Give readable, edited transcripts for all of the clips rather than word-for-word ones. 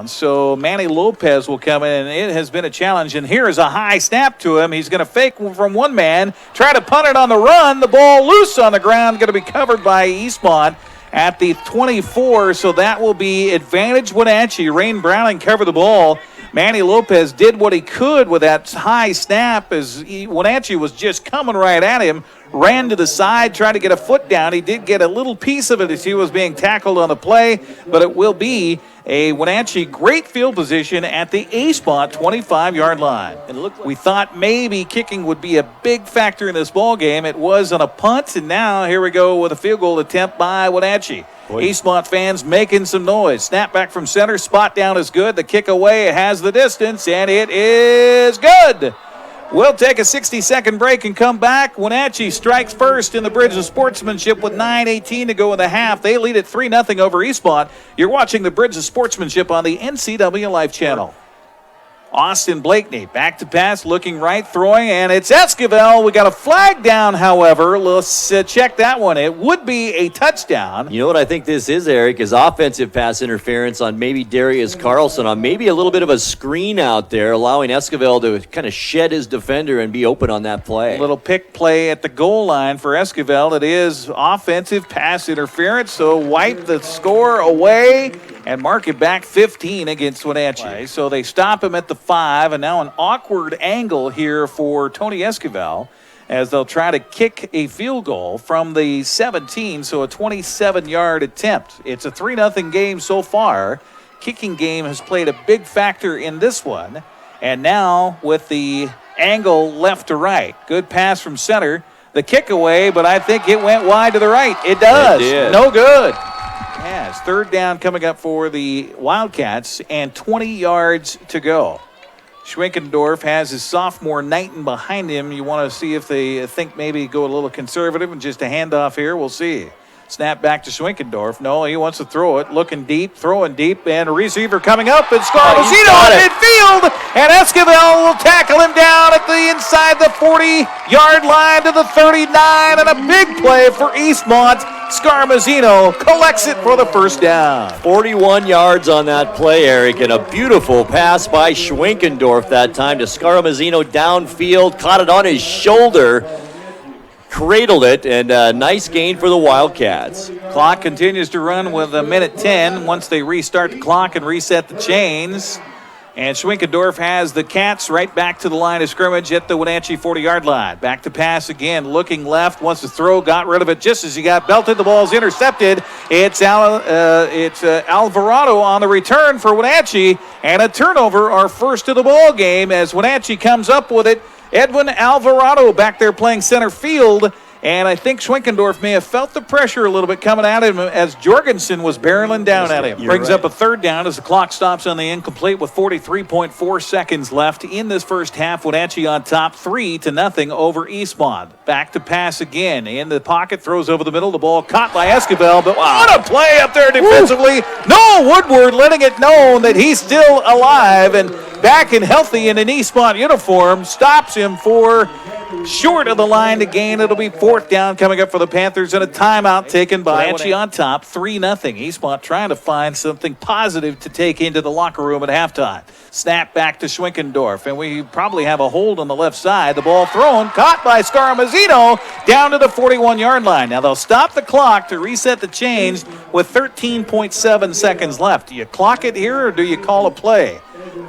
So Manny Lopez will come in, and it has been a challenge. And here is a high snap to him. He's going to fake from one man, try to punt it on the run. The ball loose on the ground, going to be covered by Eastmont at the 24. So that will be advantage Wenatchee. Rain Browning covered the ball. Manny Lopez did what he could with that high snap as Wenatchee was just coming right at him. Ran to the side, tried to get a foot down. He did get a little piece of it as he was being tackled on the play, but it will be a Wenatchee great field position at the A-spot 25-yard line. We thought maybe kicking would be a big factor in this ball game. It was on a punt, and now here we go with a field goal attempt by Wenatchee. Eastmont fans making some noise. Snap back from center. Spot down is good. The kick away has the distance, and it is good. We'll take a 60-second break and come back. Wenatchee strikes first in the Bridge of Sportsmanship with 9:18 to go in the half. They lead at 3-0 over Eastmont. You're watching the Bridge of Sportsmanship on the NCWLIFE Channel. Austin Blakeney back to pass, looking right, throwing, and it's Esquivel. We got a flag down, however. Let's check that one. It would be a touchdown. You know what I think this is, Eric, is offensive pass interference on maybe Darius Carlson, on maybe a little bit of a screen out there, allowing Esquivel to kind of shed his defender and be open on that play. A little pick play at the goal line for Esquivel. It is offensive pass interference, so wipe the score away and mark it back 15 against Wenatchee. So they stop him at the 5, and now an awkward angle here for Tony Esquivel as they'll try to kick a field goal from the 17, so a 27-yard attempt. It's a 3-0 game so far. Kicking game has played a big factor in this one, and now with the angle left to right. Good pass from center. The kick away, but I think it went wide to the right. It does. It did. No good. Yeah, it's third down coming up for the Wildcats and 20 yards to go. Schwenkendorf has his sophomore Knighton behind him. You want to see if they think maybe go a little conservative and just a handoff here. We'll see. Snap back to Schwenkendorf. No, he wants to throw it. Looking deep, throwing deep, and a receiver coming up. And Scarmazino at midfield. And Esquivel will tackle him down at the inside the 40-yard line to the 39. And a big play for Eastmont. Scarmazino collects it for the first down. 41 yards on that play, Eric, and a beautiful pass by Schwenkendorf that time to Scarmazino downfield. Caught it on his shoulder. Cradled it, and a nice gain for the Wildcats. Clock continues to run with a minute 10 once they restart the clock and reset the chains. And Schwenkendorf has the Cats right back to the line of scrimmage at the Wenatchee 40-yard line. Back to pass again, looking left, wants to throw, got rid of it just as he got belted. The ball's intercepted. It's Alvarado on the return for Wenatchee, and a turnover, our first of the ball game as Wenatchee comes up with it. Edwin Alvarado back there playing center field, and I think Schwenkendorf may have felt the pressure a little bit coming at him as Jorgensen was barreling down at him. Brings up a third down as the clock stops on the incomplete with 43.4 seconds left in this first half. Wenatchee on top 3-0 over Eastmont. Back to pass again. In the pocket, throws over the middle. The ball caught by Esquivel, but what a play up there defensively. Noah Woodward letting it known that he's still alive and back and healthy in an Eastmont uniform. Stops him for short of the line to gain. It'll be fourth down coming up for the Panthers, and a timeout taken by Wenatchee on top 3-0. Eastmont trying to find something positive to take into the locker room at halftime. Snap back to Schwenkendorf, and we probably have a hold on the left side. The ball thrown, caught by Scarmazino down to the 41-yard line. Now they'll stop the clock to reset the chains with 13.7 seconds left. Do you clock it here or do you call a play?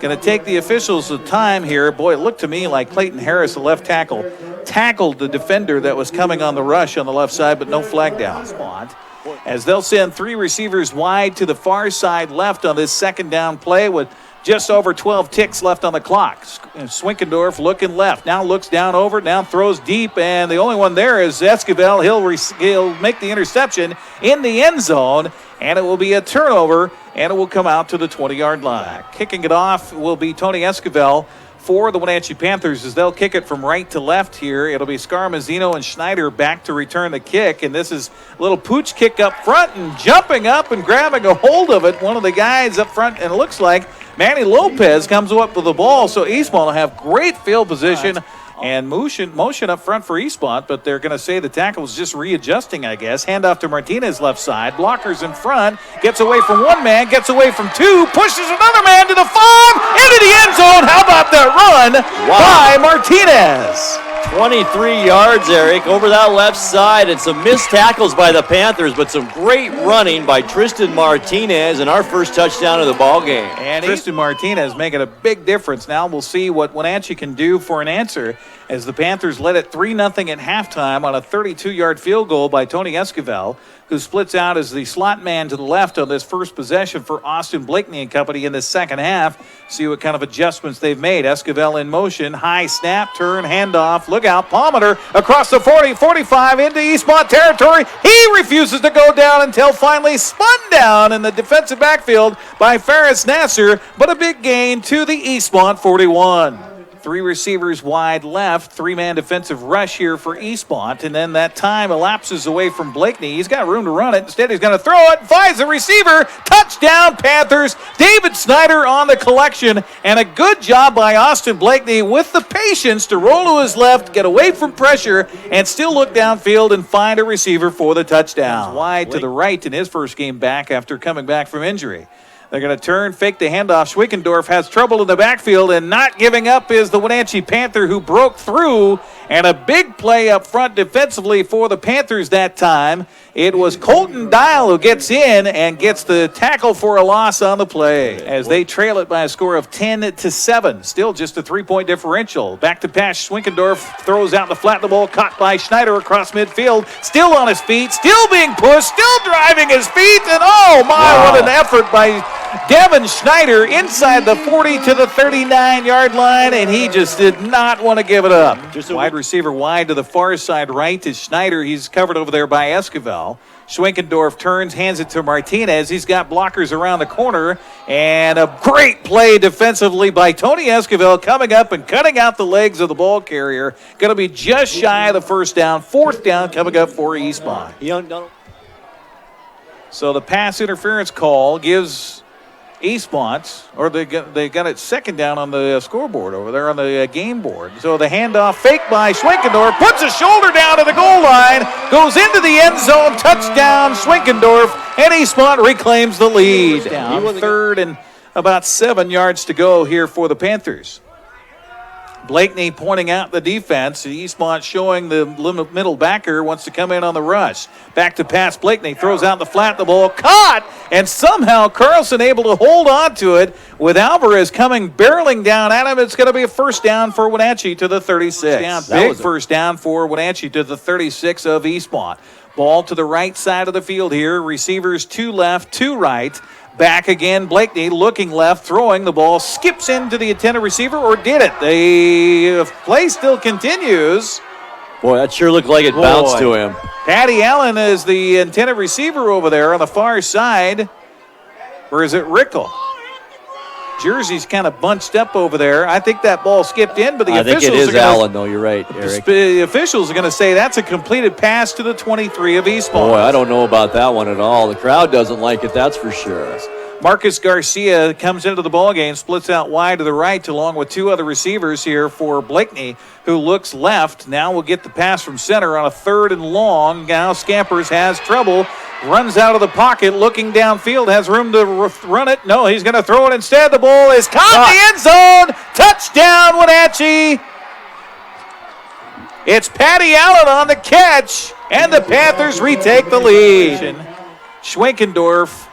Going to take the officials of time here. Boy, it looked to me like Clayton Harris, the left tackle, tackled the defender that was coming on the rush on the left side, but no flag down spot. As they'll send three receivers wide to the far side left on this second down play with just over 12 ticks left on the clock. Schwenkendorf looking left. Now looks down over, now throws deep, and the only one there is Esquivel. He'll make the interception in the end zone, and it will be a turnover, and it will come out to the 20-yard line. Kicking it off will be Tony Esquivel for the Wenatchee Panthers as they'll kick it from right to left here. It'll be Scarmazino and Schneider back to return the kick, and this is a little pooch kick up front and jumping up and grabbing a hold of it. One of the guys up front, and it looks like Manny Lopez comes up with the ball, so Eastmont will have great field position And motion up front for Eastmont, but they're going to say the tackle was just readjusting, I guess. Handoff to Martinez left side. Blockers in front. Gets away from one man. Gets away from two. Pushes another man to the 5. Into the end zone. How about that run by Martinez? 23 yards, Eric, over that left side, and some missed tackles by the Panthers, but some great running by Tristan Martinez, and our first touchdown of the ball game. And Tristan Martinez making a big difference. Now we'll see what Wenatchee can do for an answer as the Panthers led it 3-0 at halftime on a 32-yard field goal by Tony Esquivel, who splits out as the slot man to the left on this first possession for Austin Blakeney and company in the second half. See what kind of adjustments they've made. Esquivel in motion, high snap, turn, handoff, look out, Palmater across the 40-45 into Eastmont territory. He refuses to go down until finally spun down in the defensive backfield by Faris Nasser, but a big gain to the Eastmont 41. 3 receivers wide left, 3-man defensive rush here for Eastmont, and then that time elapses away from Blakeney. He's got room to run it. Instead, he's going to throw it, finds the receiver. Touchdown, Panthers. David Snyder on the collection, and a good job by Austin Blakeney with the patience to roll to his left, get away from pressure, and still look downfield and find a receiver for the touchdown. Wide to the right in his first game back after coming back from injury. They're going to turn, fake the handoff. Schwickendorf has trouble in the backfield, and not giving up is the Wenatchee Panther, who broke through, and a big play up front defensively for the Panthers that time. It was Colton Dial who gets in and gets the tackle for a loss on the play as they trail it by a score of 10-7. Still just a 3-point differential. Back to pass. Schwickendorf throws out the flat of the ball, caught by Schneider across midfield. Still on his feet, still being pushed, still driving his feet, and oh my, what an effort by Devin Schneider inside the 40 to the 39-yard line, and he just did not want to give it up. Just a wide receiver wide to the far side right is Schneider. He's covered over there by Esquivel. Schwickendorf turns, hands it to Martinez. He's got blockers around the corner, and a great play defensively by Tony Esquivel coming up and cutting out the legs of the ball carrier. Going to be just shy of the first down. 4th down coming up for Eastmont. So the pass interference call gives Eastmont, or they got it second down on the scoreboard over there on the game board. So the handoff fake by Schwickendorf, puts a shoulder down to the goal line, goes into the end zone, touchdown Schwickendorf, and Eastmont reclaims the lead. Down 3rd and about 7 yards to go here for the Panthers. Blakeney pointing out the defense. Eastmont showing the middle backer wants to come in on the rush. Back to pass. Blakeney throws out the flat. The ball caught, and somehow Carlson able to hold on to it with Alvarez coming barreling down at him. It's going to be a first down for Wenatchee to the 36. Big first down for Wenatchee to the 36 of Eastmont. Ball to the right side of the field here. Receivers 2 left, 2 right. Back again, Blakeney looking left, throwing the ball, skips into the intended receiver, or did it? The play still continues. Boy, that sure looked like it bounced to him. Patty Allen is the intended receiver over there on the far side. Or is it Rickle? Jersey's kind of bunched up over there. I think that ball skipped in, but the officials think it is Allen, though. You're right, Eric. The officials are going to say that's a completed pass to the 23 of Eastmont. Boy, I don't know about that one at all. The crowd doesn't like it, that's for sure. Marcus Garcia comes into the ballgame, splits out wide to the right along with 2 other receivers here for Blakeney, who looks left. Now will get the pass from center on a 3rd and long. Now Scampers has trouble. Runs out of the pocket, looking downfield, has room to run it. No, he's going to throw it instead. The ball is caught in the end zone. Touchdown, Wenatchee. It's Patty Allen on the catch, and the Panthers retake the lead. Schwickendorf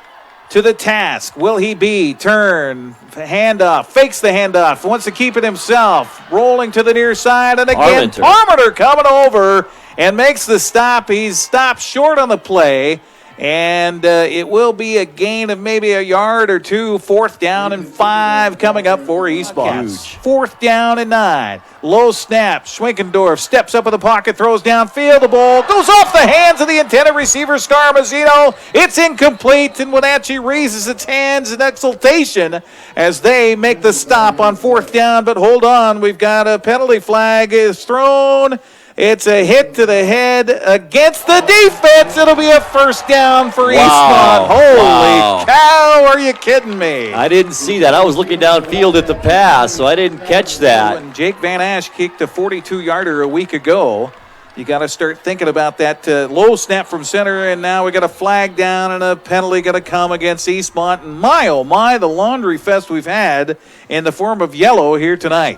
to the task. Will he be? Turn, handoff, fakes the handoff, wants to keep it himself. Rolling to the near side, and again, Palmater coming over and makes the stop. He's stopped short on the play. And it will be a gain of maybe a yard or 2. 4th down and 5 coming up for Eastmont. 4th down and 9. Low snap. Schwickendorf steps up in the pocket, throws downfield. The ball goes off the hands of the intended receiver, Scarmazino. It's incomplete, and Wenatchee raises its hands in exultation as they make the stop on 4th down. But hold on, we've got a penalty flag is thrown. It's a hit to the head against the defense. It'll be a first down for Eastmont. Holy cow, are you kidding me? I didn't see that. I was looking downfield at the pass, so I didn't catch that. When Jake Van Ash kicked a 42-yarder a week ago, you got to start thinking about that low snap from center, and now we got a flag down and a penalty going to come against Eastmont. And my, oh my, the laundry fest we've had in the form of yellow here tonight.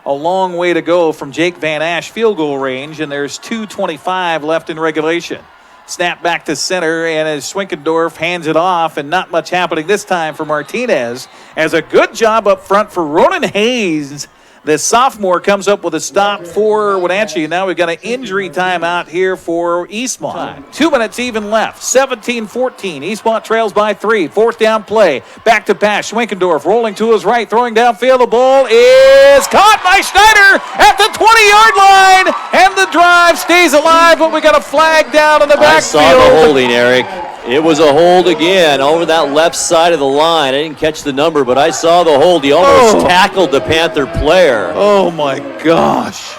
A long way to go from Jake Van Ash field goal range, and there's 2:25 left in regulation. Snap back to center, and as Schwenkendorf hands it off, and not much happening this time for Martinez, as a good job up front for Ronan Hayes. The sophomore comes up with a stop for Wenatchee. Now we've got an injury timeout here for Eastmont. 2 minutes even left. 17-14. Eastmont trails by 3. Fourth down play. Back to pass. Schwenkendorf rolling to his right, throwing downfield. The ball is caught by Schneider at the 20-yard line. And the drive stays alive, but we got a flag down in the backfield. I saw the holding, Eric. It was a hold again over that left side of the line. I didn't catch the number, but I saw the hold. He almost tackled the Panther player. Oh, my gosh.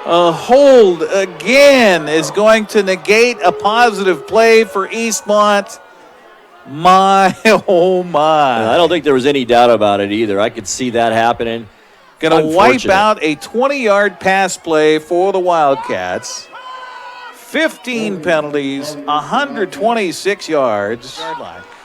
A hold again is going to negate a positive play for Eastmont. My, oh, my. I don't think there was any doubt about it either. I could see that happening. Going to wipe out a 20-yard pass play for the Wildcats. 15 penalties, 126 yards.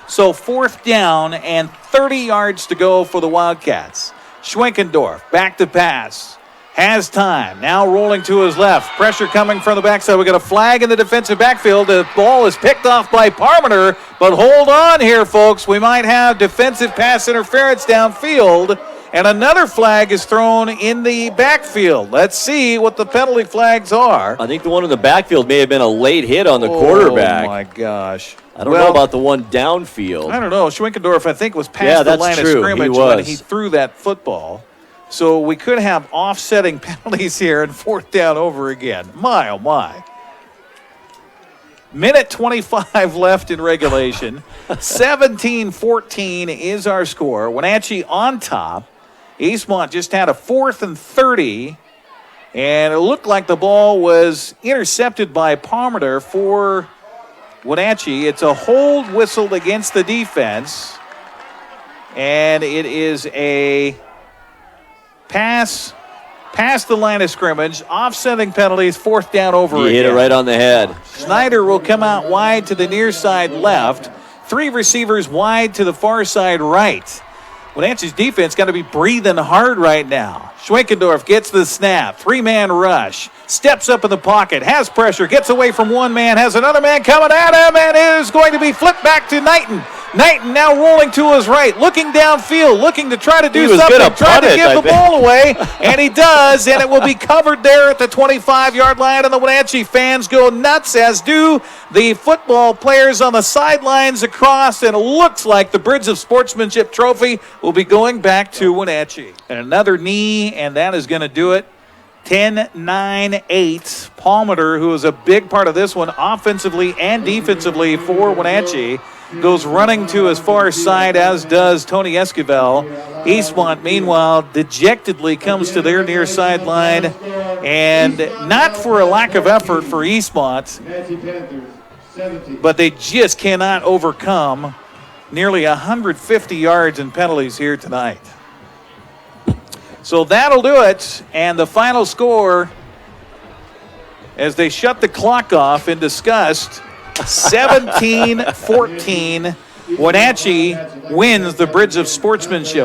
So fourth down and 30 yards to go for the Wildcats. Schwenkendorf back to pass. Has time. Now rolling to his left. Pressure coming from the backside. We got a flag in the defensive backfield. The ball is picked off by Parmenter. But hold on here, folks. We might have defensive pass interference downfield. And another flag is thrown in the backfield. Let's see what the penalty flags are. I think the one in the backfield may have been a late hit on the quarterback. Oh, my gosh. I don't know about the one downfield. I don't know. Schwenkendorf, I think, was past the line of scrimmage when he threw that football. So we could have offsetting penalties here and fourth down over again. My, oh, my. Minute 25 left in regulation. 17-14 is our score. Wenatchee on top. Eastmont just had a 4th and 30, and it looked like the ball was intercepted by Parmenter for Wenatchee. It's a hold whistled against the defense, and it is a pass past the line of scrimmage, offsetting penalties, fourth down over again. He hit it right on the head. Schneider will come out wide to the near side left. 3 receivers wide to the far side right. Wenatchee's defense got to be breathing hard right now. Schwenkendorf gets the snap. 3-man rush. Steps up in the pocket. Has pressure. Gets away from one man. Has another man coming at him. And it is going to be flipped back to Knighton. Knighton now rolling to his right. Looking downfield. Looking to try to do something. Trying to give the ball away. And he does. And it will be covered there at the 25-yard line. And the Wenatchee fans go nuts, as do the football players on the sidelines across. And it looks like the Bridge of Sportsmanship trophy will be going back to Wenatchee. And another knee, and that is going to do it. 10-9-8. Palmer, who is a big part of this one offensively and defensively for Wenatchee, goes running to his far side, as does Tony Esquivel. Eastmont, meanwhile, dejectedly comes to their near sideline, and not for a lack of effort for Eastmont, but they just cannot overcome nearly 150 yards in penalties here tonight. So that'll do it, and the final score, as they shut the clock off in disgust, 17-14. Wenatchee wins the Bridge of Sportsmanship.